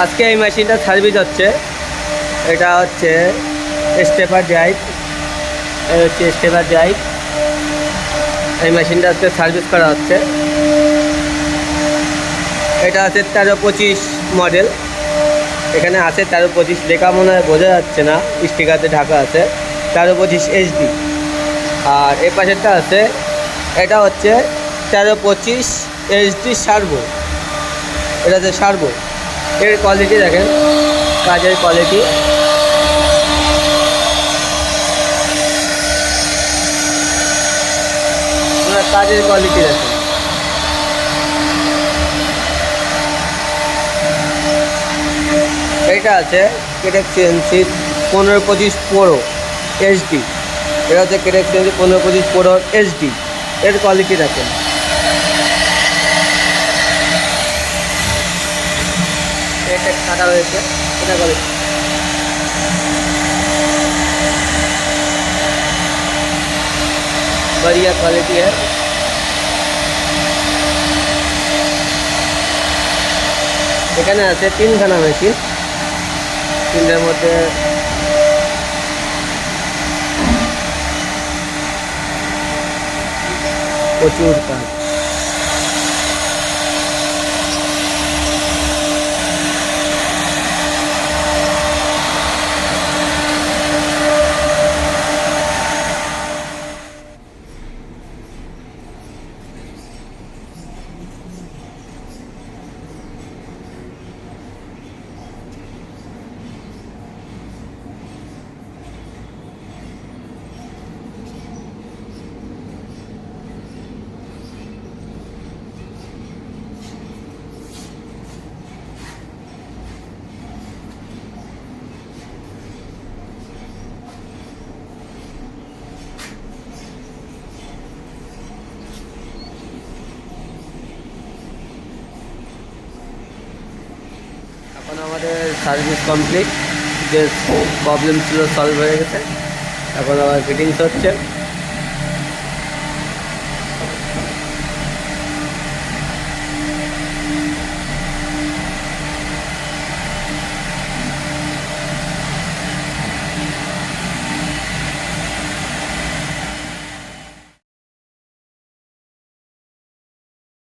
আজকে এই মেশিনটা সার্ভিস হচ্ছে। এটা হচ্ছে স্টেপার ড্রাইভ, এই হচ্ছে স্টেপার ড্রাইভ। এই মেশিনটা আজকে সার্ভিস করা হচ্ছে। এটা আছে 1325 মডেল। এখানে আছে 1325, লেখা মনে হয় বোঝা যাচ্ছে না, স্টিকারতে ঢাকা আছে 1325 HD। আর এ পাশেরটা আছে, এটা হচ্ছে 1325 HD সার্ভো। এটা হচ্ছে সার্ভো। এর কোয়ালিটি দেখেন, কাজের কোয়ালিটি। কাজের কোয়ালিটি দেখেন। এটা আছে কেটেক সিএনসি 1525 প্রো HD। এটা হচ্ছে কেটেক সিএনসি 1525 প্রো HD। এর কোয়ালিটি দেখেন। এটা কাটা হয়েছে, এটা কোয়ালিটি। बढ़िया क्वालिटी है। এখানে আছে 3খানা মেশিন, 3টার মধ্যে প্রচুর কাজ। এখন আমাদের সার্ভিস কমপ্লিট, যে প্রবলেম ছিল সলভ হয়ে গেছে। এখন আবার ফিটিংস হচ্ছে।